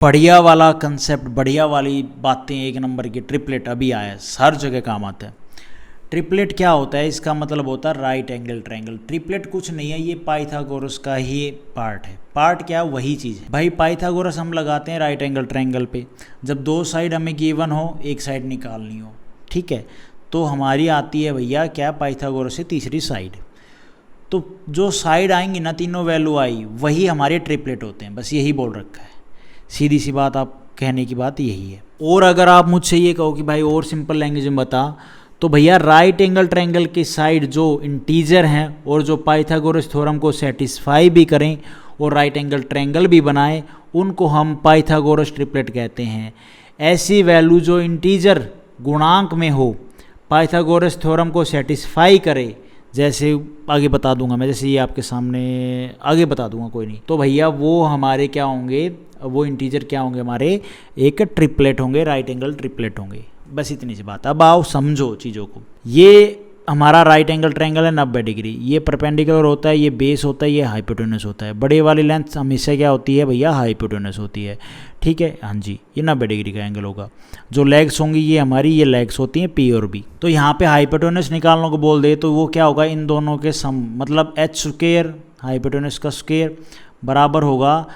बढ़िया वाला कंसेप्ट, बढ़िया वाली बातें, एक नंबर की ट्रिपलेट अभी आया है, हर जगह काम आता है। ट्रिपलेट क्या होता है? इसका मतलब होता है राइट एंगल ट्रायंगल। ट्रिपलेट कुछ नहीं है, ये पाइथागोरस का ही पार्ट है। पार्ट क्या है? वही चीज़ है भाई। पाइथागोरस हम लगाते हैं राइट एंगल ट्रायंगल पे, जब दो साइड हमें गिवन हो, एक साइड निकालनी हो, ठीक है, तो हमारी आती है भैया क्या? पाइथागोरस से तीसरी साइड। तो जो साइड आएंगी ना, तीनों वैल्यू आई, वही हमारे ट्रिपलेट होते हैं। बस यही बोल रखा है, सीधी सी बात। आप कहने की बात यही है। और अगर आप मुझसे ये कहो कि भाई और सिंपल लैंग्वेज में बता, तो भैया राइट एंगल ट्रायंगल की साइड जो इंटीजर हैं और जो पाइथागोरस थ्योरम को सेटिस्फाई भी करें और राइट एंगल ट्रायंगल भी बनाएं, उनको हम पाइथागोरस ट्रिपलेट कहते हैं। ऐसी वैल्यू जो इंटीजर गुणांक में हो, पाइथागोरस थ्योरम को सेटिस्फाई करे, जैसे आगे बता दूंगा मैं, जैसे ये आपके सामने आगे बता दूंगा, कोई नहीं, तो भैया वो हमारे क्या होंगे? वो इंटीजर क्या होंगे? हमारे एक ट्रिपलेट होंगे, राइट एंगल ट्रिपलेट होंगे। बस इतनी सी बात। अब आओ समझो चीज़ों को। ये हमारा राइट एंगल ट्रायंगल है 90 डिग्री, ये परपेंडिकुलर होता है, ये बेस होता है, ये हाइपोटेनस होता है। बड़े वाली लेंथ हमेशा क्या होती है भैया? हाइपोटेनस होती है, ठीक है। हाँ जी, ये 90 डिग्री का एंगल होगा। जो लेग्स होंगी ये हमारी, ये लेग्स होती हैं पी और बी। तो यहाँ पे हाइपोटेनस निकालने को बोल दे तो वो क्या होगा? इन दोनों के सम, मतलब एच स्क्वायर हाइपोटेनस का स्क्वायर बराबर होगा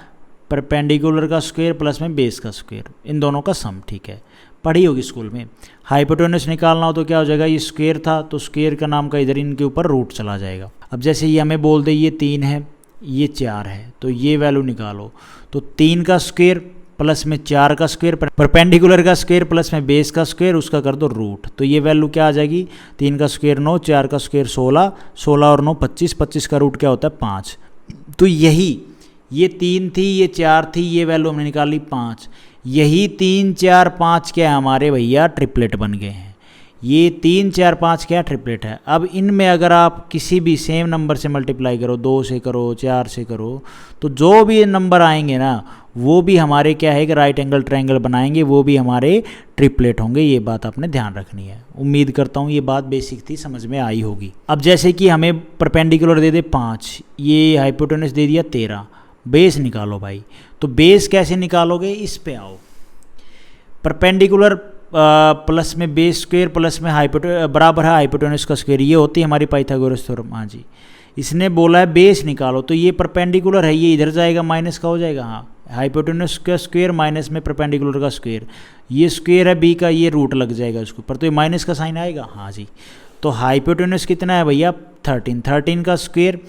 परपेंडिकुलर का स्क्वायर प्लस में बेस का स्क्वायर, इन दोनों का सम, ठीक है, पढ़ी होगी स्कूल में। हाइपोटेनस निकालना हो तो क्या हो जाएगा? ये स्क्वायर था तो स्क्वायर का नाम का इधर इनके ऊपर रूट चला जाएगा। अब जैसे ये हमें बोल दे ये 3 है, ये 4 है, तो ये वैल्यू निकालो, तो 3 का स्क्वायर प्लस में 4 का स्क्वायर, परपेंडिकुलर का स्क्वायर प्लस में बेस का स्क्वायर, उसका कर दो रूट, तो ये वैल्यू क्या आ जाएगी? 3 का स्क्वायर 9, 4 का स्क्वायर 16, 16 और 9 25, 25 का रूट क्या होता है? 5। तो यही, ये 3 थी, ये 4 थी, ये वैल्यू हमने निकाली 5। यही 3 4 5 क्या हमारे भैया? ट्रिपलेट बन गए हैं। ये 3 4 5 क्या? ट्रिपलेट है। अब इनमें अगर आप किसी भी सेम नंबर से मल्टीप्लाई करो, 2 से करो, 4 से करो, तो जो भी नंबर आएंगे ना, वो भी हमारे क्या है कि राइट एंगल ट्रायंगल बनाएंगे, वो भी हमारे ट्रिपलेट होंगे। ये बात आपने ध्यान रखनी है। उम्मीद करता हूँ ये बात बेसिक थी, समझ में आई होगी। अब जैसे कि हमें परपेंडिकुलर दे दे 5, ये हाइपोटेनस दे दिया 13, बेस निकालो भाई। तो बेस कैसे निकालोगे? इस पे आओ। परपेंडिकुलर प्लस में बेस स्क्वायर प्लस में बराबर है हाइपोटेनस का स्क्वायर, ये होती है हमारी पाइथागोरस थ्योरम। हाँ जी, इसने बोला है बेस निकालो, तो ये परपेंडिकुलर है, ये इधर जाएगा, माइनस का हो जाएगा। हाँ, हाइपोटेनस का स्क्वायर माइनस में परपेंडिकुलर का स्क्वायर, ये स्क्वायर है बी का, ये रूट लग जाएगा उसके ऊपर, तो ये माइनस का साइन आएगा। हाँ जी, तो हाइपोटेनस कितना है भैया? 13, 13 का स्क्वायर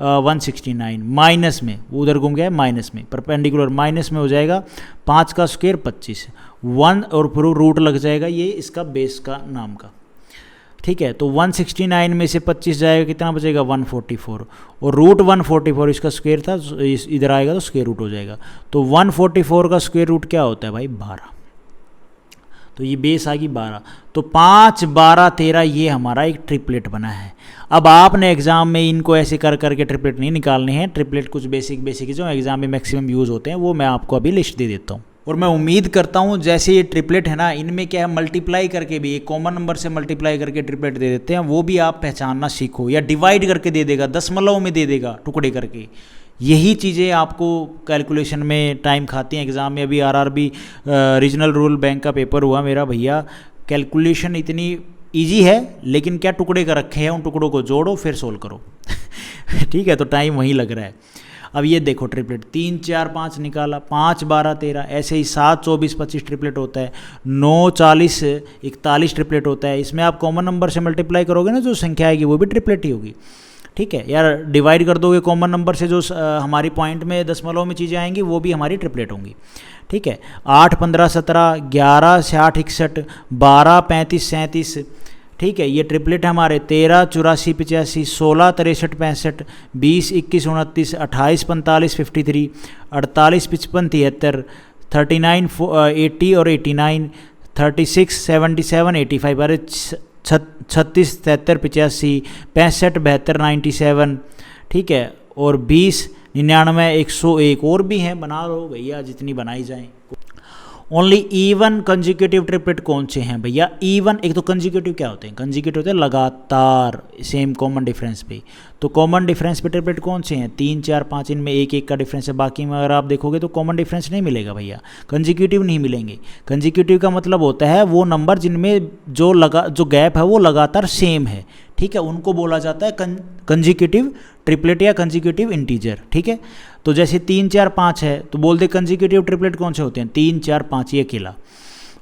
169, माइनस में उधर घूम गया है, माइनस में परपेंडिकुलर माइनस में हो जाएगा, 5 का स्क्वायर 25, 1 और फिर रूट लग जाएगा ये इसका बेस का नाम का, ठीक है। तो 169 में से 25 जाएगा, कितना बचेगा? 144, और रूट 144 इसका स्क्वायर था, इधर आएगा तो स्क्वायर रूट हो जाएगा। तो 144 का स्क्वायर रूट क्या होता है भाई? 12। तो ये बेस आ गई 12, तो 5 12 13 ये हमारा एक ट्रिपलेट बना है। अब आपने एग्जाम में इनको ऐसे कर करके ट्रिपलेट नहीं निकालने हैं। ट्रिपलेट कुछ बेसिक जो एग्जाम में मैक्सिमम यूज़ होते हैं, वो मैं आपको अभी लिस्ट दे देता हूँ। और मैं उम्मीद करता हूँ जैसे ये ट्रिपलेट है ना, इनमें क्या है, मल्टीप्लाई करके भी, एक कॉमन नंबर से मल्टीप्लाई करके ट्रिपलेट दे देते हैं, वो भी आप पहचानना सीखो। या डिवाइड करके दे देगा, दशमलव में दे देगा, टुकड़े करके। यही चीज़ें आपको कैलकुलेशन में टाइम खाती हैं एग्ज़ाम में। अभी आरआरबी रीजनल रूरल बैंक का पेपर हुआ मेरा भैया, कैलकुलेशन इतनी इजी है, लेकिन क्या टुकड़े कर रखे हैं, उन टुकड़ों को जोड़ो फिर सोल्व करो ठीक है, तो टाइम वहीं लग रहा है। अब ये देखो ट्रिपलेट 3 4 5 निकाला, 5 12 13, ऐसे ही 7 24 25 ट्रिपलेट होता है, 9 40 41 ट्रिपलेट होता है। इसमें आप कॉमन नंबर से मल्टीप्लाई करोगे ना, जो संख्या आएगी वो भी ट्रिपलेट ही होगी, ठीक है। यार डिवाइड कर दोगे कॉमन नंबर से, जो हमारी पॉइंट में दशमलव में चीज़ें आएंगी, वो भी हमारी ट्रिपलेट होंगी, ठीक है। 8 15 17, 11 60 61, 12 35 37, ठीक है, ये ट्रिपलेट हमारे। 13 84 85, 16 63 65, 20 21 29, 28 45 53, 48 55 73, 39 80 और 89, 36 77 85, अरे 36 73 85, 65 72 97, ठीक है, और 20 99 101 और भी हैं, बना लो भैया जितनी बनाई जाए। ओनली इवन कंजिक्यूटिव ट्रिपलेट कौन से हैं भैया? इवन, एक तो कंजिक्यूटिव क्या होते हैं? कंजिक्यूटिव होते हैं लगातार सेम कॉमन डिफरेंस पे। तो कॉमन डिफरेंस पे ट्रिपलेट कौन से हैं? 3, 4, 5, इनमें एक एक का डिफरेंस है। बाकी में अगर आप देखोगे तो कॉमन डिफरेंस नहीं मिलेगा भैया, कंजिक्यूटिव नहीं मिलेंगे। कंजिक्यूटिव का मतलब होता है वो नंबर जिनमें जो गैप है वो लगातार सेम है, ठीक है, उनको बोला जाता है कंजिक्यूटिव ट्रिपलेट या कंजिक्यूटिव इंटीजर, ठीक है। तो जैसे 3, 4, 5 है तो बोल दे कंजिक्यूटिव ट्रिपलेट कौन से होते हैं? 3, 4, 5 ये अकेला।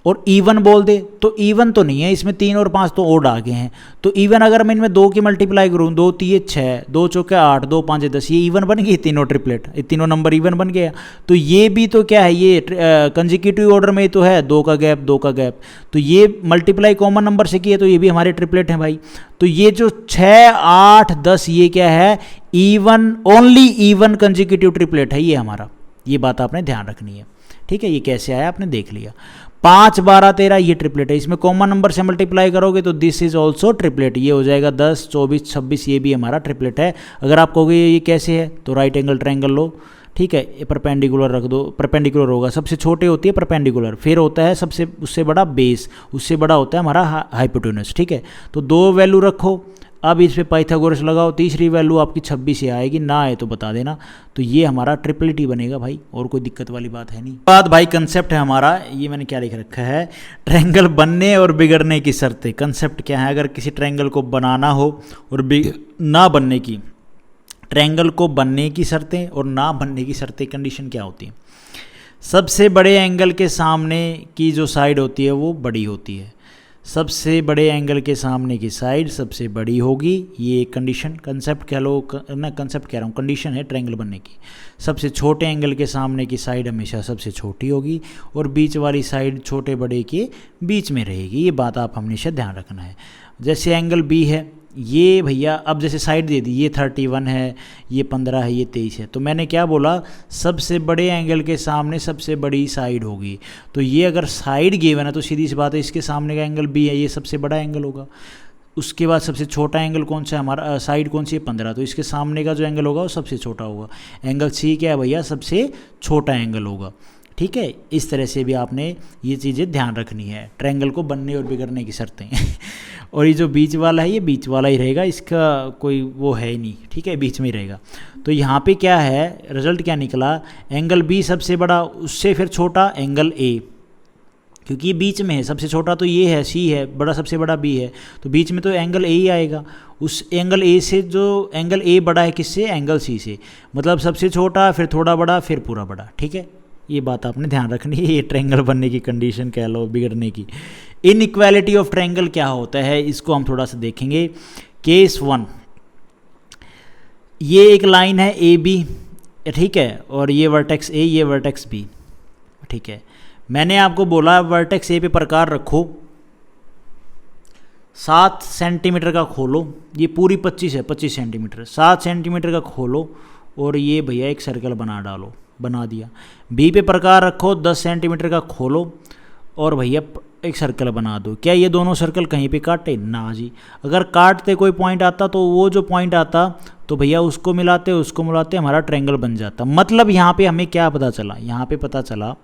और इवन बोल दे तो इवन तो नहीं है, इसमें 3 और 5 तो ओड आ गए हैं। तो इवन अगर मैं इनमें 2 की मल्टीप्लाई करूँ, 2 3 6, 2 चौके 8, 2 5 10, ये इवन बन गई, तीनों ट्रिपलेट, ये तीनों नंबर इवन बन गया। तो ये भी तो क्या है, ये कंजिक्यूटिव ऑर्डर में तो है 2 का गैप 2 का गैप, तो ये मल्टीप्लाई कॉमन नंबर से किए तो ये भी हमारे ट्रिपलेट हैं भाई। तो ये जो 6, 8, 10 ये क्या है? Even, only even consecutive triplet है ये हमारा। ये बात आपने ध्यान रखनी है, ठीक है। ये कैसे आया आपने देख लिया। 5, 12, 13 ये ट्रिपलेट है, इसमें कॉमन नंबर से मल्टीप्लाई करोगे तो दिस इज ऑल्सो ट्रिपलेट, ये हो जाएगा 10, 24, 26, ये भी हमारा ट्रिपलेट है। अगर आप कहोगे ये कैसे है तो राइट एंगल ट्रायंगल लो, ठीक है, ये परपेंडिकुलर रख दो, परपेंडिकुलर होगा, सबसे छोटे होती है परपेंडिकुलर, फिर होता है सबसे उससे बड़ा बेस, उससे बड़ा होता है हमारा हाइपोटेन्यूस, ठीक है। तो 2 वैल्यू रखो, अब इस पे पाइथागोरस लगाओ, तीसरी वैल्यू आपकी 26 से आएगी, ना आए तो बता देना। तो ये हमारा ट्रिपलेट ही बनेगा भाई, और कोई दिक्कत वाली बात है नहीं। बात भाई कंसेप्ट है हमारा, ये मैंने क्या लिख रखा है, ट्रायंगल बनने और बिगड़ने की शर्तें। कंसेप्ट क्या है? अगर किसी ट्रायंगल को बनाना हो और ना बनने की, ट्रायंगल को बनने की शर्तें और ना बनने की शर्तें, कंडीशन क्या होती है? सबसे बड़े एंगल के सामने की जो साइड होती है वो बड़ी होती है, सबसे बड़े एंगल के सामने की साइड सबसे बड़ी होगी, ये एक कंडीशन, कंसेप्ट कह लो ना, कंसेप्ट कह रहा हूँ, कंडीशन है ट्रायंगल बनने की। सबसे छोटे एंगल के सामने की साइड हमेशा सबसे छोटी होगी और बीच वाली साइड छोटे बड़े के बीच में रहेगी, ये बात आप हमेशा ध्यान रखना है। जैसे एंगल बी है, ये भैया अब जैसे साइड दे दी, ये 31 है, ये 15 है, ये 23 है, तो मैंने क्या बोला, सबसे बड़े एंगल के सामने सबसे बड़ी साइड होगी। तो ये अगर साइड गिवन है तो सीधी सी बात है, इसके सामने का एंगल बी है, ये सबसे बड़ा एंगल होगा। उसके बाद सबसे छोटा एंगल कौन सा है हमारा, साइड कौन सी है? 15, तो इसके सामने का जो एंगल होगा वो सबसे छोटा होगा। एंगल सी क्या है भैया? सबसे छोटा एंगल होगा, ठीक है। इस तरह से भी आपने ये चीज़ें ध्यान रखनी है, ट्रायंगल को बनने और बिगड़ने की शर्तें। और ये जो बीच वाला है ये बीच वाला ही रहेगा, इसका कोई वो है ही नहीं, ठीक है, बीच में ही रहेगा। तो यहाँ पे क्या है, रिजल्ट क्या निकला, एंगल बी सबसे बड़ा, उससे फिर छोटा एंगल ए, क्योंकि ये बीच में है, सबसे छोटा तो ये है, सी है, बड़ा सबसे बड़ा बी है, तो बीच में तो एंगल ए ही आएगा। उस एंगल ए से जो एंगल ए बड़ा है किससे? एंगल सी से, मतलब सबसे छोटा फिर थोड़ा बड़ा फिर पूरा बड़ा, ठीक है। ये बात आपने ध्यान रखनी है, ये ट्रायंगल बनने की कंडीशन कह लो, बिगड़ने की। इनइक्वालिटी ऑफ ट्रायंगल क्या होता है, इसको हम थोड़ा सा देखेंगे। केस 1, ये एक लाइन है ए बी, ठीक है, और ये वर्टेक्स ए, ये वर्टेक्स बी, ठीक है। मैंने आपको बोला वर्टेक्स ए पे प्रकार रखो, 7 सेंटीमीटर का खोलो, ये पूरी 25 है, 25 सेंटीमीटर, 7 सेंटीमीटर का खोलो और ये भैया एक सर्कल बना डालो, बना दिया। बी पे प्रकार रखो, 10 सेंटीमीटर का खोलो और भैया एक सर्कल बना दो। क्या ये दोनों सर्कल कहीं पे काटे? ना जी, अगर काटते कोई पॉइंट आता तो वो जो पॉइंट आता तो भैया उसको मिलाते हमारा ट्रायंगल बन जाता। मतलब यहाँ पे हमें क्या पता चला, यहाँ पे पता चला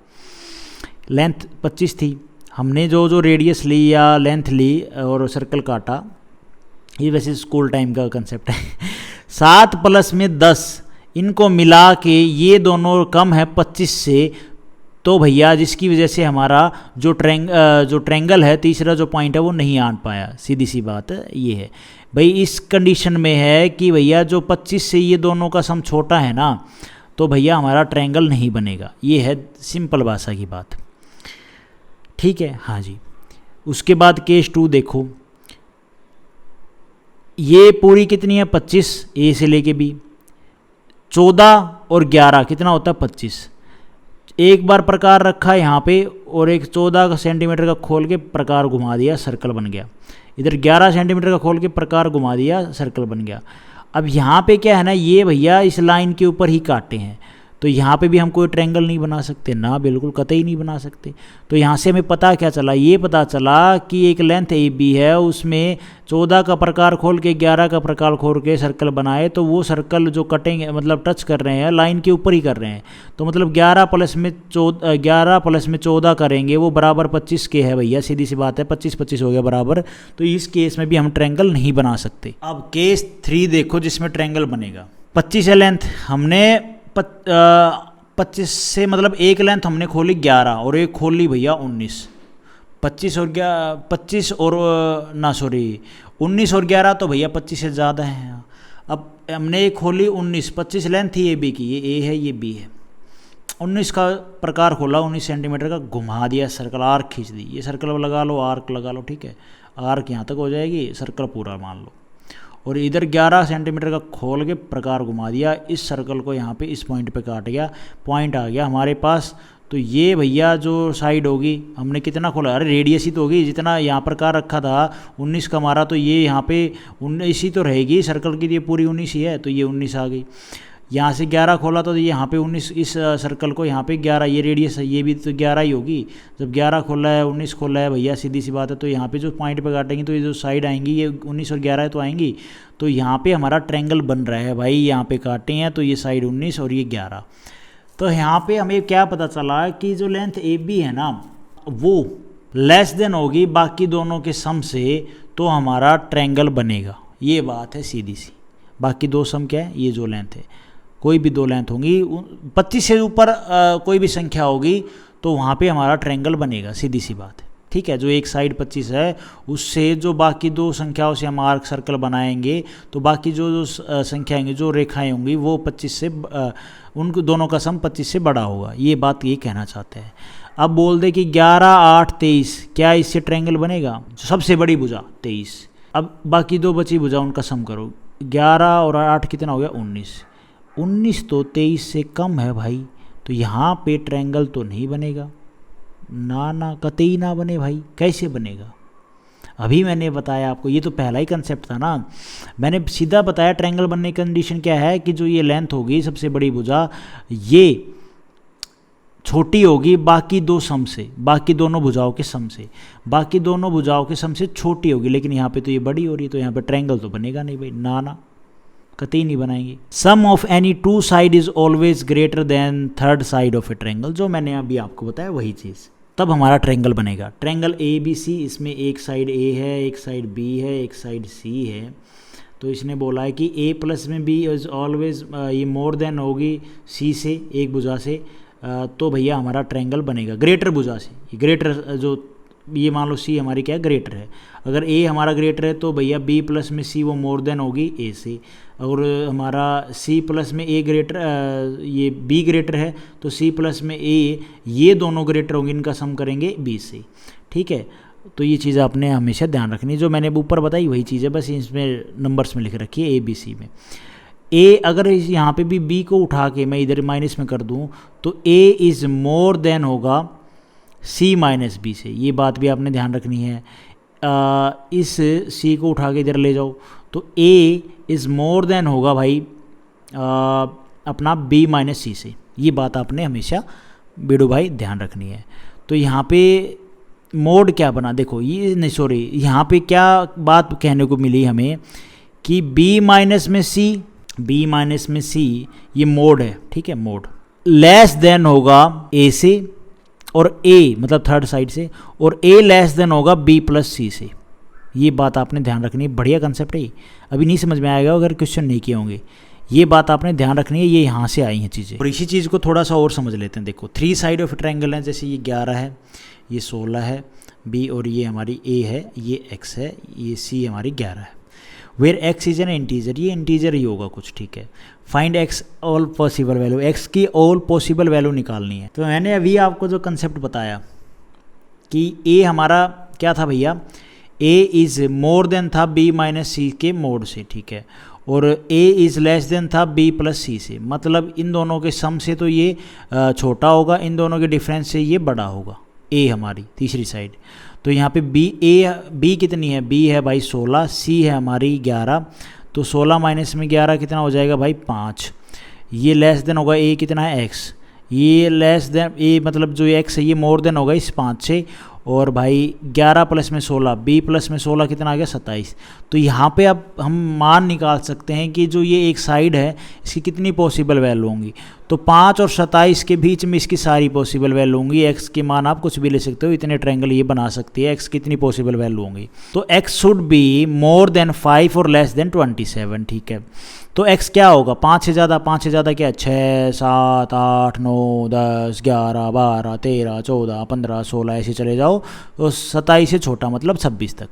लेंथ 25 थी, हमने जो रेडियस ली या लेंथ ली और सर्कल काटा, ये वैसे स्कूल टाइम का कंसेप्ट है। 7 प्लस में 10, इनको मिला के ये दोनों कम है 25 से, तो भैया जिसकी वजह से हमारा जो ट्रायंगल है, तीसरा जो पॉइंट है वो नहीं आन पाया। सीधी सी बात ये है भाई, इस कंडीशन में है कि भैया जो 25 से ये दोनों का सम छोटा है ना, तो भैया हमारा ट्रायंगल नहीं बनेगा। ये है सिंपल भाषा की बात, ठीक है। हाँ जी, उसके बाद केस 2 देखो, ये पूरी कितनी है 25, ए से लेके बी, 14 और 11 कितना होता है 25। एक बार प्रकार रखा यहाँ पे और एक 14 सेंटीमीटर का खोल के प्रकार घुमा दिया, सर्कल बन गया। इधर 11 सेंटीमीटर का खोल के प्रकार घुमा दिया, सर्कल बन गया। अब यहाँ पे क्या है ना, ये भैया इस लाइन के ऊपर ही काटे हैं, तो यहाँ पे भी हम कोई ट्रायंगल नहीं बना सकते ना, बिल्कुल कतई नहीं बना सकते। तो यहाँ से हमें पता क्या चला, ये पता चला कि एक लेंथ ए बी है, उसमें 14 का प्रकार खोल के 11 का प्रकार खोल के सर्कल बनाए, तो वो सर्कल जो कटेंगे मतलब टच कर रहे हैं लाइन के ऊपर ही कर रहे हैं, तो मतलब 11 प्लस में 14 करेंगे वो बराबर 25 के है भैया, सीधी सी बात है, 25 हो गया बराबर। तो इस केस में भी हम ट्रायंगल नहीं बना सकते। अब केस 3 देखो जिसमें ट्रायंगल बनेगा। 25 है लेंथ, हमने 25 से मतलब एक लेंथ हमने खोली 11 और एक खोल ली भैया 19। 25 और 11 तो भैया 25 से ज़्यादा है। अब हमने एक खोली 19, 25 लेंथ थी ए बी की, ये ए है ये बी है, 19 का प्रकार खोला, 19 सेंटीमीटर का घुमा दिया सर्कल, आर्क खींच दी, ये सर्कल लगा लो, आर्क लगा लो, ठीक है, आर्क यहाँ तक हो जाएगी, सर्कल पूरा मान लो। और इधर 11 सेंटीमीटर का खोल के प्रकार घुमा दिया, इस सर्कल को यहाँ पे इस पॉइंट पे काट गया, पॉइंट आ गया हमारे पास। तो ये भैया जो साइड होगी हमने कितना खोला, अरे रेडियस ही तो होगी, जितना यहाँ प्रकार रखा था 19 का मारा, तो ये यहाँ पे 19 ही तो रहेगी, सर्कल की ये पूरी 19 ही है, तो ये 19 आ गई। यहाँ से 11 खोला तो यहाँ पे 19, इस सर्कल को यहाँ पे 11, ये रेडियस है, ये भी तो 11 ही होगी। जब 11 खोला है 19 खोला है भैया, सीधी सी बात है, तो यहाँ पे जो पॉइंट पे काटेंगे तो ये जो साइड आएंगी ये 19 और 11 तो आएंगी, तो यहाँ पे हमारा ट्रायंगल बन रहा है भाई, यहाँ पे काटे हैं तो ये साइड 19 और ये 11। तो यहाँ पे हमें क्या पता चला कि जो लेंथ ए बी है ना वो लेस देन होगी बाकी दोनों के सम से, तो हमारा ट्रायंगल बनेगा। ये बात है सीधी सी। बाकी दो सम क्या है, ये जो लेंथ है, कोई भी दो लेंथ होंगी, 25 से ऊपर कोई भी संख्या होगी तो वहाँ पे हमारा ट्रायंगल बनेगा, सीधी सी बात है, ठीक है। जो एक साइड 25 है उससे जो बाकी दो संख्याओं से हम आर्क सर्कल बनाएंगे, तो बाकी जो संख्या आएंगी, जो रेखाएं होंगी वो 25 से उन दोनों का सम 25 से बड़ा होगा। ये बात ये कहना चाहते हैं। अब बोल दे कि 11, 8, 23, क्या इससे ट्रायंगल बनेगा? सबसे बड़ी भुजा 23, अब बाकी दो बची भुजा उनका सम करो, 11 और 8 कितना हो गया 19। 19 तो 23 से कम है भाई, तो यहाँ पे ट्रायंगल तो नहीं बनेगा, ना कतई ना बने भाई। कैसे बनेगा? अभी मैंने बताया आपको, ये तो पहला ही कंसेप्ट था ना, मैंने सीधा बताया ट्रायंगल बनने की कंडीशन क्या है कि जो ये लेंथ होगी सबसे बड़ी भुजा ये छोटी होगी बाकी दो सम से, बाकी दोनों भुजाओं के सम से, बाकी दोनों भुजाओं के सम से छोटी होगी, लेकिन यहाँ पे तो ये बड़ी हो रही है, तो यहाँ पे ट्रायंगल तो बनेगा नहीं भाई, ना कतई नहीं बनाएंगे। Sum of any two side is always greater than third side of a triangle, जो मैंने अभी आपको बताया वही चीज़, तब हमारा ट्रायंगल बनेगा। ट्रायंगल ए बी सी, इसमें एक साइड ए है, एक साइड बी है, एक साइड सी है, तो इसने बोला है कि ए प्लस में बी इज ऑलवेज ये मोर देन होगी सी से, एक भुजा से, तो भैया हमारा ट्रायंगल बनेगा ग्रेटर भुजा से। ये ग्रेटर जो ये मान लो सी हमारी क्या है, ग्रेटर है, अगर ए हमारा ग्रेटर है तो भैया बी प्लस में सी वो मोर देन होगी ए से, और हमारा सी प्लस में ए ग्रेटर ये बी ग्रेटर है तो सी प्लस में ए, ये दोनों ग्रेटर होंगे, इनका सम करेंगे बी से, ठीक है। तो ये चीज़ आपने हमेशा ध्यान रखनी, जो मैंने ऊपर बताई वही चीज़ है, बस इसमें नंबर्स में लिख रखी है ए बी सी में। ए अगर यहाँ पे भी बी को उठा के मैं इधर माइनस में कर दूँ तो ए इज़ मोर देन होगा सी माइनस बी से, ये बात भी आपने ध्यान रखनी है। इस सी को उठा के इधर ले जाओ तो ए इज़ मोर देन होगा भाई अपना बी माइनस सी से, ये बात आपने हमेशा बेडू भाई ध्यान रखनी है। तो यहाँ पे मोड क्या बना, देखो ये नहीं सॉरी, यहाँ पे क्या बात कहने को मिली हमें कि b माइनस में सी ये मोड है, ठीक है, मोड लेस देन होगा a से और a मतलब थर्ड साइड से, और a लेस देन होगा b प्लस सी से, ये बात आपने ध्यान रखनी है। बढ़िया कंसेप्ट है, अभी नहीं समझ में आएगा अगर क्वेश्चन नहीं किए होंगे, ये बात आपने ध्यान रखनी है, ये यहाँ से आई हैं चीज़ें। और इसी चीज़ को थोड़ा सा और समझ लेते हैं। देखो 3 साइड ऑफ ट्रायंगल है, जैसे ये 11 है, ये 16 है b, और ये हमारी a है, ये x है, ये c हमारी 11 है। Where x is an integer, ये इंटीजर ही होगा कुछ, ठीक है। Find x all possible value, x की ऑल पॉसिबल वैल्यू निकालनी है। तो मैंने अभी आपको जो कंसेप्ट बताया कि a हमारा क्या था भैया, a इज़ मोर देन था b माइनस सी के मोड से, ठीक है, और a इज़ लेस देन था b प्लस सी से, मतलब इन दोनों के सम से तो ये छोटा होगा, इन दोनों के डिफरेंस से ये बड़ा होगा, a हमारी तीसरी साइड। तो यहाँ पे b कितनी है, b है भाई 16, c है हमारी 11, तो 16 माइनस में 11 कितना हो जाएगा भाई 5। ये लेस देन होगा ए कितना है एक्स, ये लेस देन ए मतलब जो ये एक्स है ये मोर देन होगा इस 5 से, और भाई 11 प्लस में 16 बी प्लस में 16 कितना आ गया 27। तो यहाँ पे अब हम मान निकाल सकते हैं कि जो ये एक साइड है इसकी कितनी पॉसिबल वैल्यू होंगी। तो 5 और 27 के बीच में इसकी सारी पॉसिबल वैल्यू होंगी। एक्स के मान आप कुछ भी ले सकते हो, इतने ट्रायंगल ये बना सकती है, एक्स कितनी पॉसिबल वैल्यू होंगी। तो x should be more than 5 और लेस देन 27, ठीक है। तो x क्या होगा, 5 से ज़्यादा क्या, 6 7 8 9 10 11 12 13 14 15 16 ऐसे चले जाओ, तो 27 से छोटा मतलब 26 तक।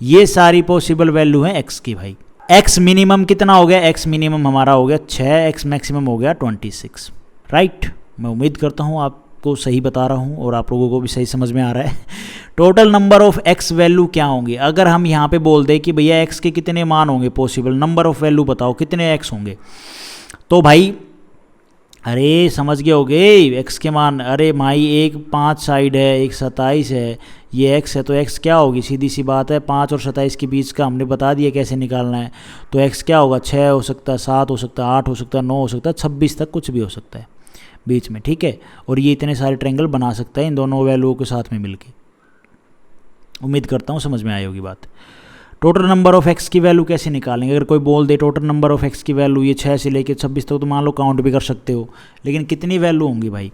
ये सारी पॉसिबल वैल्यू है x की भाई। x मिनिमम कितना हो गया, x मिनिमम हमारा हो गया 6, x मैक्सिमम हो गया 26, राइट। मैं उम्मीद करता हूँ आपको सही बता रहा हूँ और आप लोगों को भी सही समझ में आ रहा है। Total number of x value क्या होंगे, अगर हम यहाँ पे बोल दें कि भैया x के कितने मान होंगे पॉसिबल, नंबर ऑफ वैल्यू बताओ कितने x होंगे, तो भाई अरे समझ गए होगे x के मान, अरे भाई एक 5 साइड है, एक 27 है, ये x है, तो x क्या होगी, सीधी सी बात है 5 और 27 के बीच का हमने बता दिया कैसे निकालना है। तो x क्या होगा, 6 हो सकता है, 7 हो सकता है, 8 हो सकता है, 9 हो सकता है, 26 तक कुछ भी हो सकता है बीच में, ठीक है। और ये इतने सारे ट्रायंगल बना सकता है इन दोनों वैल्यूओं के साथ में मिलके। उम्मीद करता हूँ समझ में आई होगी बात। टोटल नंबर ऑफ एक्स की वैल्यू कैसे निकालेंगे, अगर कोई बोल दे टोटल नंबर ऑफ एक्स की वैल्यू ये 6 से लेकर 26 तक, तो मान लो काउंट भी कर सकते हो, लेकिन कितनी वैल्यू होंगी भाई।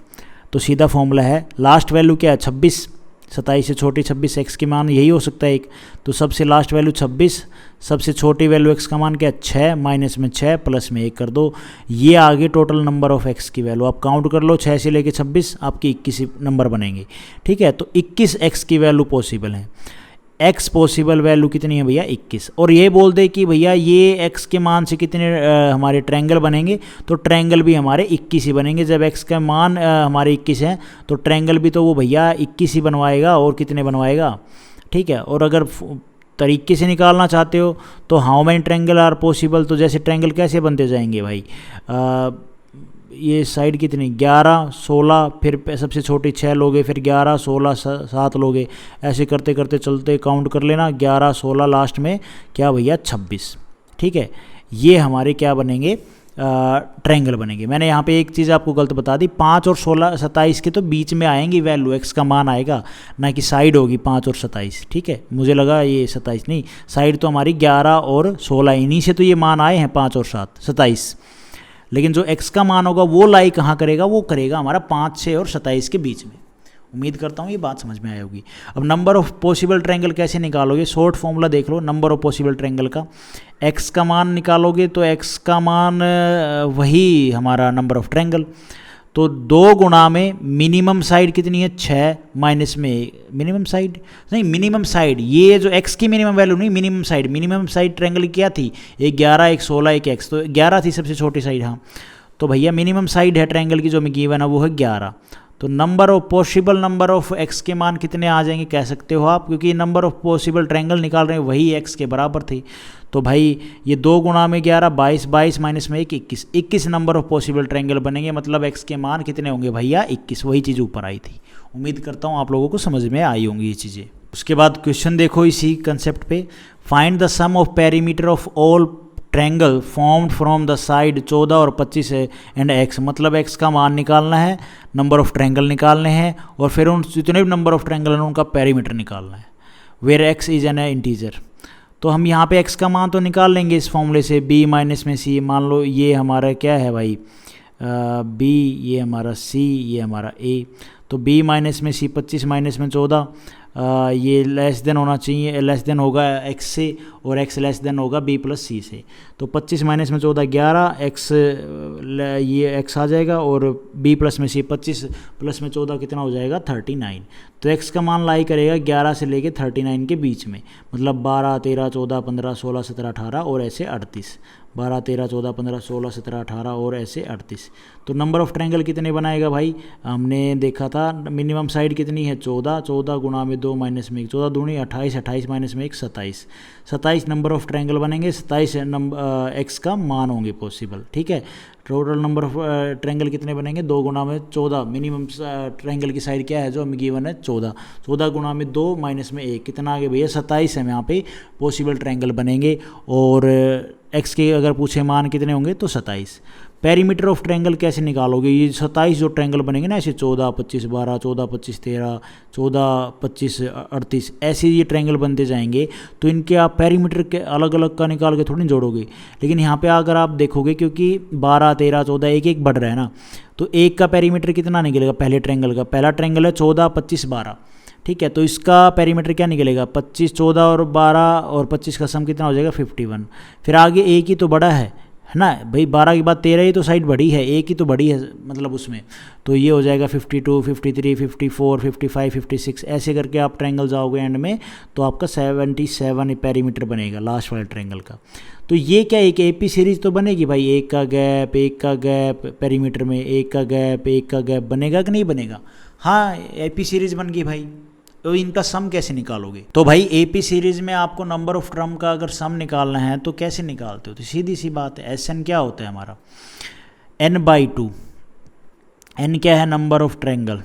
तो सीधा फॉर्मूला है, लास्ट वैल्यू क्या है 26, 27 से छोटी 26, एक्स की मान यही हो सकता है एक, तो सबसे लास्ट वैल्यू 26, सबसे छोटी वैल्यू एक्स का मान क्या है 6, माइनस में 6 प्लस में 1 कर दो, ये आगे टोटल नंबर ऑफ एक्स की वैल्यू। आप काउंट कर लो 6 से लेके 26, आपकी 21 नंबर बनेंगे, ठीक है। तो 21 एक्स की वैल्यू पॉसिबल है। एक्स पॉसिबल वैल्यू कितनी है भैया 21, और ये बोल दे कि भैया ये एक्स के मान से कितने हमारे ट्रायंगल बनेंगे, तो ट्रायंगल भी हमारे 21 ही बनेंगे। जब एक्स का मान हमारे 21 है तो ट्रायंगल भी तो वो भैया 21 ही बनवाएगा, और कितने बनवाएगा, ठीक है। और अगर तरीके से निकालना चाहते हो तो how many triangle are possible, तो जैसे ट्रायंगल कैसे बनते जाएंगे भाई, ये साइड कितनी 11 16, फिर सबसे छोटी 6 लोगे, फिर 11 16 7 लोगे, ऐसे करते करते चलते काउंट कर लेना 11 16 लास्ट में क्या भैया 26, ठीक है। ये हमारे क्या बनेंगे ट्रायंगल बनेंगे। मैंने यहाँ पे एक चीज़ आपको गलत बता दी, 5 और 16 27 के तो बीच में आएंगी वैल्यू, एक्स का मान आएगा, ना कि साइड होगी 5 और 27, ठीक है। मुझे लगा ये 27 नहीं, साइड तो हमारी 11 और 16, इन्हीं से तो ये मान आए हैं 5 और 7 27, लेकिन जो x का मान होगा वो लाई कहाँ करेगा, वो करेगा हमारा 5 6 और 27 के बीच में। उम्मीद करता हूँ ये बात समझ में आई होगी। अब नंबर ऑफ पॉसिबल ट्रायंगल कैसे निकालोगे, शॉर्ट फॉर्मूला देख लो नंबर ऑफ पॉसिबल ट्रायंगल का। x का मान निकालोगे तो x का मान वही हमारा नंबर ऑफ ट्रायंगल, तो 2 गुणा में मिनिमम साइड कितनी है 6, माइनस में मिनिमम साइड नहीं, मिनिमम साइड ये जो x की मिनिमम वैल्यू नहीं, मिनिमम साइड ट्रायंगल क्या थी, एक 11 एक 16 एक x, तो 11 थी सबसे छोटी साइड, हाँ। तो भैया मिनिमम साइड है ट्रायंगल की जो हमें गिवन है वो है 11। तो number of possible number of x के मान कितने आ जाएंगे कह सकते हो आप, क्योंकि नंबर ऑफ पॉसिबल ट्रायंगल निकाल रहे हैं वही x के बराबर थी। तो भाई ये 2 गुणा में 11 22, 22 माइनस में 1 21, 21 नंबर ऑफ पॉसिबल ट्रायंगल बनेंगे, मतलब x के मान कितने होंगे भैया 21, वही चीज़ ऊपर आई थी। उम्मीद करता हूँ आप लोगों को समझ में आई होंगी ये चीज़ें। उसके बाद क्वेश्चन देखो इसी कंसेप्ट पे, find the sum of perimeter of all triangle formed from the side 14 और 25 है एंड x, मतलब x का मान निकालना है, नंबर ऑफ ट्रायंगल निकालने हैं, और फिर उन जितने भी नंबर ऑफ ट्रायंगल हैं उनका पेरीमीटर निकालना है, where x is an integer. तो हम यहाँ पे x का मान तो निकाल लेंगे इस फॉर्मूले से, b माइनस में c, मान लो ये हमारा क्या है भाई b, ये हमारा c, ये हमारा a, तो b माइनस में c 25 माइनस में 14, ये लेस देन होना चाहिए, लेस देन होगा x से, और x लेस देन होगा b प्लस c से। तो 25 माइनस में 14 11, x ये x आ जाएगा, और b प्लस में c 25 प्लस में 14 कितना हो जाएगा 39। तो x का मान लाई करेगा 11 से लेके 39 के बीच में, मतलब 12 13 14 15 16 17 18 और ऐसे 38, 12 13 14 15 16 17 18 और ऐसे 38। तो नंबर ऑफ ट्रायंगल कितने बनाएगा भाई, हमने देखा था मिनिमम साइड कितनी है 14, 14 गुणा में 2 माइनस में 1, 14 दूनी 28, 28 माइनस में 1 27, 27 नंबर ऑफ ट्रायंगल बनेंगे, 27 नंबर एक्स का मान होंगे पॉसिबल, ठीक है। टोटल नंबर ऑफ ट्रायंगल कितने बनेंगे 2 गुणा में 14, मिनिमम ट्रायंगल की साइड क्या है जो हमें गिवन है 14, 14 गुणा में 2 माइनस में 1 कितना आ गया भैया 27 है यहाँ पे पॉसिबल ट्रायंगल बनेंगे, और एक्स के अगर पूछे मान कितने होंगे तो 27। पेरीमीटर ऑफ ट्रायंगल कैसे निकालोगे? ये 27 जो ट्रायंगल बनेंगे ना, ऐसे 14 25 12, 14 25 13, 14 25 38, ऐसे ये ट्रायंगल बनते जाएंगे। तो इनके आप पेरीमीटर के अलग अलग का निकाल के थोड़ी जोड़ोगे। लेकिन यहाँ पे अगर आप देखोगे, क्योंकि 12 13 14 एक एक बढ़ रहा है ना, तो एक का पेरीमीटर कितना निकलेगा पहले ट्रायंगल का? पहला ट्रायंगल है 14 25 12, ठीक है। तो इसका पेरीमीटर क्या निकलेगा? 25 14 और 12 और 25 का सम कितना हो जाएगा? 51। फिर आगे एक ही तो बड़ा है ना भाई, 12 के बाद 13 ही तो साइड बड़ी है, एक ही तो बड़ी है मतलब उसमें। तो ये हो जाएगा 52 53 54 55 56, ऐसे करके आप ट्रायंगल जाओगे एंड में, तो आपका 77 पेरीमीटर बनेगा लास्ट वाले ट्रायंगल का। तो ये क्या एक एपी सीरीज तो बनेगी भाई, एक का गैप पेरीमीटर में, एक का गैप बनेगा कि नहीं बनेगा? हाँ, एपी सीरीज बन गई भाई। तो इनका सम कैसे निकालोगे? तो भाई एपी सीरीज में आपको नंबर ऑफ टर्म का अगर सम निकालना है तो कैसे निकालते हो? तो सीधी सी बात है, एस एन क्या होता है हमारा? n/2। n क्या है? नंबर ऑफ ट्रायंगल,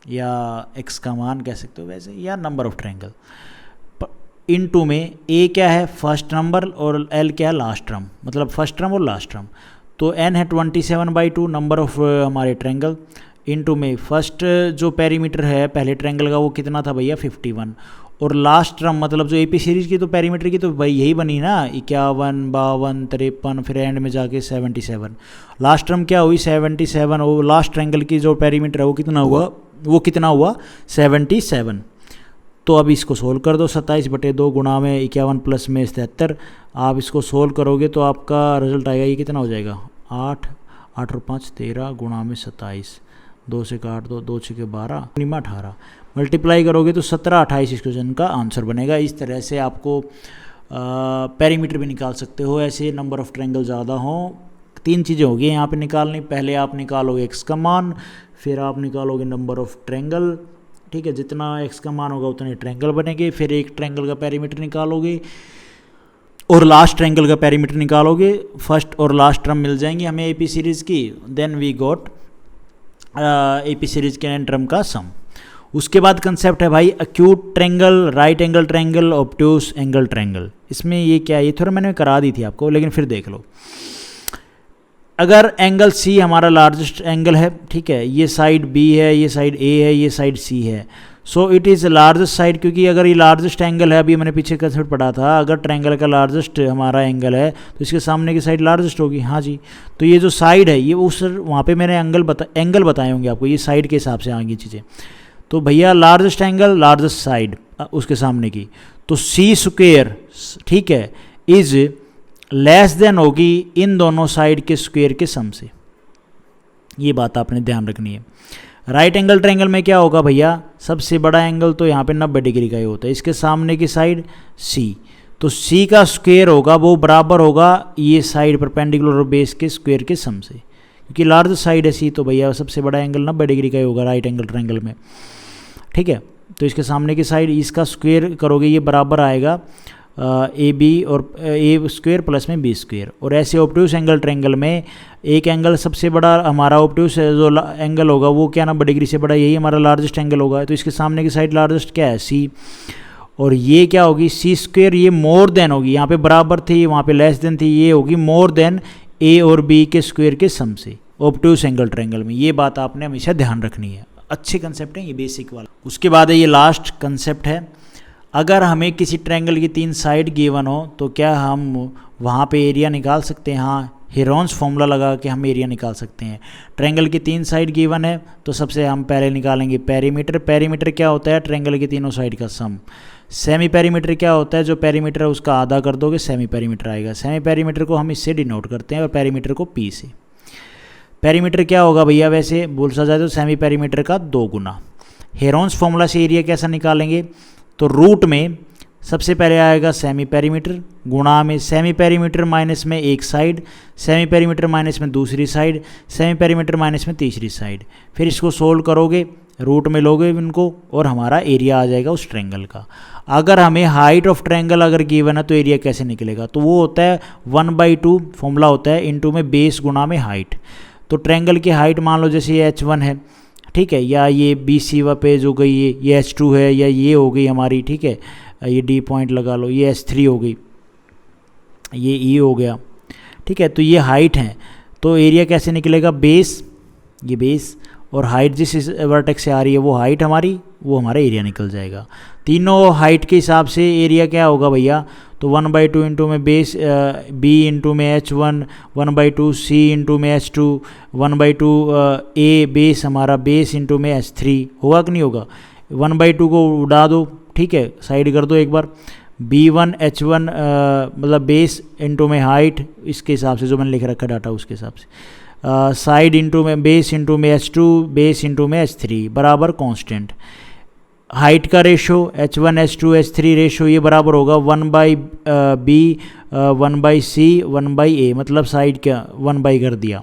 या x का मान कह सकते हो वैसे, या नंबर ऑफ ट्रायंगल। इनटू में a क्या है? फर्स्ट नंबर, और l क्या है? लास्ट टर्म, मतलब फर्स्ट टर्म और लास्ट टर्म। तो n है 27/2 नंबर ऑफ हमारे ट्रायंगल, इनटू में फर्स्ट जो पेरीमीटर है पहले ट्रायंगल का वो कितना था भैया? 51। और लास्ट टर्म मतलब जो एपी सीरीज की तो पेरीमीटर की तो भाई यही बनी ना, 51 52 53, फिर एंड में जाके 77। लास्ट टर्म क्या हुई? 77। और लास्ट ट्रायंगल की जो पेरीमीटर है वो कितना हुआ? 77। तो अब इसको सोल्व कर दो, 27/2 गुणा में 51 प्लस में 77। आप इसको सोल्व करोगे तो आपका रिजल्ट आएगा, ये कितना हो जाएगा? 8 और 5 13 गुणा में 27, 2 से काट दो, 2 6 12 18, मल्टीप्लाई करोगे तो 17 28 इस क्वेश्चन का आंसर बनेगा। इस तरह से आपको पेरीमीटर भी निकाल सकते हो, ऐसे नंबर ऑफ ट्रायंगल ज़्यादा हो। 3 चीज़ें होगी यहाँ पे निकालनी, पहले आप निकालोगे x का मान, फिर आप निकालोगे नंबर ऑफ ट्रायंगल, ठीक है, जितना x का मान होगा उतने ट्रायंगल बनेंगे, फिर एक ट्रायंगल का पेरीमीटर निकालोगे और लास्ट ट्रायंगल का पेरीमीटर निकालोगे। फर्स्ट और लास्ट टर्म मिल जाएंगी हमें एपी सीरीज़ की, then we got AP series के एन टर्म का सम। उसके बाद कंसेप्ट है भाई acute triangle, right angle triangle, obtuse angle triangle. इसमें ये क्या है? ये थोड़ा मैंने करा दी थी आपको, लेकिन फिर देख लो। अगर एंगल सी हमारा लार्जेस्ट एंगल है, ठीक है, ये साइड बी है, ये साइड ए है, ये साइड सी है, so it is largest side, क्योंकि अगर ये लार्जेस्ट एंगल है, अभी मैंने पीछे कंसेप्ट पढ़ा था, अगर ट्रायंगल का लार्जेस्ट हमारा एंगल है तो इसके सामने की साइड लार्जेस्ट होगी। हाँ जी, तो ये जो साइड है ये उस वहाँ पे मैंने एंगल बताए होंगे आपको, ये साइड के हिसाब से आएंगी चीज़ें। तो भैया लार्जेस्ट एंगल लार्जेस्ट साइड उसके सामने की, तो सी स्क्वेयर, ठीक है, इज लेस देन होगी इन दोनों साइड के स्क्वेयर के सम से। ये बात आपने ध्यान रखनी है। राइट एंगल ट्रायंगल में क्या होगा भैया? सबसे बड़ा एंगल तो यहाँ पे 90 डिग्री का ही होता है, इसके सामने की साइड सी, तो सी का स्क्वायर होगा वो बराबर होगा ये साइड परपेंडिकुलर और बेस के स्क्वायर के सम से, क्योंकि लार्ज साइड है सी, तो भैया सबसे बड़ा एंगल 90 डिग्री का ही होगा राइट एंगल ट्रायंगल में, ठीक है। तो इसके सामने की साइड इसका स्क्वायर करोगे ये बराबर आएगा ए बी और ए स्क्वायर प्लस में बी स्क्वायर। और ऐसे ऑब्ट्यूस एंगल ट्रायंगल में एक एंगल सबसे बड़ा हमारा ऑब्ट्यूस जो एंगल होगा वो क्या 90 डिग्री से बड़ा, यही हमारा लार्जेस्ट एंगल होगा। तो इसके सामने की साइड लार्जेस्ट क्या है? सी। और ये क्या होगी? सी स्क्वायर, ये मोर देन होगी, यहाँ पे बराबर थी वहाँ पे लेस देन थी, ये होगी मोर देन ए और बी के स्क्वायर के सम से ऑब्ट्यूस एंगल ट्रायंगल में। ये बात आपने हमेशा ध्यान रखनी है, अच्छे कंसेप्ट है ये, बेसिक वाला। उसके बाद है ये लास्ट कंसेप्ट है, अगर हमें किसी ट्रायंगल की 3 साइड गिवन हो तो क्या हम वहाँ पे एरिया निकाल सकते हैं? हाँ, हेरोन्स फॉर्मूला लगा के हम एरिया निकाल सकते हैं। ट्रायंगल की 3 साइड गिवन है तो सबसे हम पहले निकालेंगे पेरीमीटर। पेरीमीटर क्या होता है? ट्रायंगल की तीनों साइड का सम। सेमी पेरीमीटर क्या होता है? जो पेरीमीटर है उसका आधा कर दोगे सेमी पेरीमीटर आएगा। सेमी पेरीमीटर को हम इससे डिनोट करते हैं और पेरीमीटर को पी से। पेरीमीटर क्या होगा भैया? वैसे बोला जाए तो सेमी पेरीमीटर का 2 गुना। हेरोन्स फॉर्मूला से एरिया कैसा निकालेंगे? तो रूट में सबसे पहले आएगा सेमी पेरीमीटर गुणा में सेमी पेरीमीटर माइनस में एक साइड, सेमी पेरीमीटर माइनस में दूसरी साइड, सेमी पेरीमीटर माइनस में तीसरी साइड। फिर इसको सोल्व करोगे, रूट में लोगे इनको और हमारा एरिया आ जाएगा उस ट्रायंगल का। अगर हमें हाइट ऑफ ट्रायंगल अगर गिवन है तो एरिया कैसे निकलेगा? तो वो होता है 1/2 फॉर्मूला होता है इनटू में बेस गुणा में हाइट। तो ट्रायंगल की हाइट मान लो जैसे ये H1 है, ठीक है, या ये BC व पेज हो गई, ये H2 है, या ये हो गई हमारी, ठीक है, ये D पॉइंट लगा लो, ये H3 हो गई, ये E हो गया, ठीक है। तो ये हाइट है। तो एरिया कैसे निकलेगा, बेस, ये बेस, और हाइट जिस वर्टेक्स से आ रही है वो हाइट हमारी, वो हमारा एरिया निकल जाएगा। तीनों हाइट के हिसाब से एरिया क्या होगा भैया, तो 1/2 इंटू में बेस बी इंटू में H1, 1/2 सी इंटू में H2, 1/2 ए बेस हमारा बेस इंटू में H3 होगा कि नहीं होगा। 1/2 को उड़ा दो, ठीक है, साइड कर दो एक बार। B1 H1 मतलब बेस इंटू में हाइट, इसके हिसाब से जो मैंने लिख रखा डाटा उसके हिसाब से, साइड इंटू में बेस इंटू में H2 बेस इंटू में H3 बराबर कांस्टेंट। हाइट का ratio H1 H2 H3 ratio ये बराबर होगा 1/B 1/C 1/A, मतलब साइड क्या 1 कर दिया,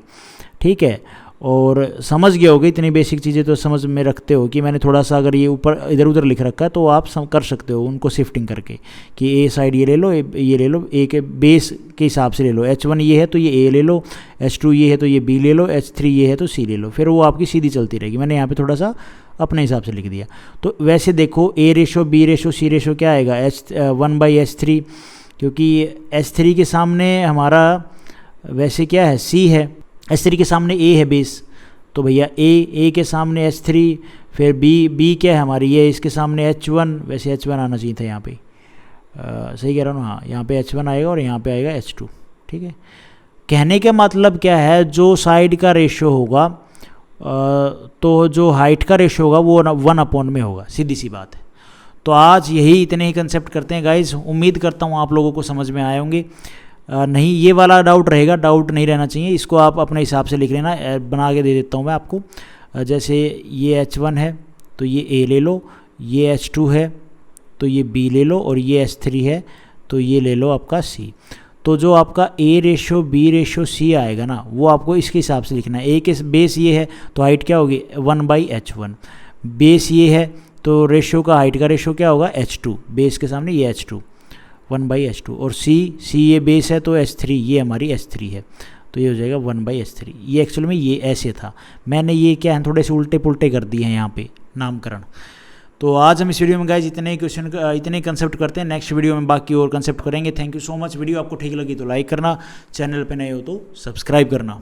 ठीक है। और समझ गए होगे, इतनी बेसिक चीज़ें तो समझ में रखते हो कि मैंने थोड़ा सा अगर ये ऊपर इधर उधर लिख रखा है तो आप कर सकते हो उनको शिफ्टिंग करके कि ए साइड ये ले लो, ये ले लो, ए के बेस के हिसाब से ले लो। H1 ये है तो ये ए ले लो, H2 ये है तो ये बी ले लो, H3 ये है तो सी ले लो, फिर वो आपकी सीधी चलती रहेगी। मैंने यहाँ पे थोड़ा सा अपने हिसाब से लिख दिया। तो वैसे देखो ए रेशो बी रेशो सी रेशो क्या आएगा, 1/H3, क्योंकि H3 के सामने हमारा वैसे क्या है, सी है, H3 के सामने ए है बेस, तो भैया ए के सामने H3, फिर बी क्या है हमारी, ये इसके सामने H1, वैसे H1 आना चाहिए था यहाँ पे, सही कह रहा हूँ ना, हाँ यहाँ पे H1 आएगा और यहाँ पे आएगा H2, ठीक है। कहने का मतलब क्या है, जो साइड का रेशो होगा तो जो हाइट का रेशो होगा वो 1/, में होगा, सीधी सी बात है। तो आज यही इतने ही कंसेप्ट करते हैं गाइज, उम्मीद करता हूँ आप लोगों को समझ में आए होंगे। नहीं ये वाला डाउट रहेगा, डाउट नहीं रहना चाहिए, इसको आप अपने हिसाब से लिख लेना, बना के दे देता हूँ मैं आपको। जैसे ये H1 है तो ये A ले लो, ये H2 है तो ये B ले लो, और ये H3 है तो ये ले लो आपका C। तो जो आपका A ratio B ratio C आएगा ना, वो आपको इसके हिसाब से लिखना है। A के बेस ये है तो हाइट क्या होगी 1/H1, बेस ये है तो रेशो का हाइट का रेशो क्या होगा H2, बेस के सामने ये H2 1/H2, और C ये बेस है तो H3 ये हमारी H3 है, तो ये हो जाएगा 1/H3। ये एक्चुअल में ये ऐसे था, मैंने ये क्या है थोड़े से उल्टे पुल्टे कर दिए हैं यहाँ पे नामकरण। तो आज हम इस वीडियो में गाइज इतने कंसेप्ट करते हैं, नेक्स्ट वीडियो में बाकी और कंसेप्ट करेंगे। Thank you so much. Video आपको ठीक लगी तो लाइक करना, चैनल पे नए हो तो सब्सक्राइब करना।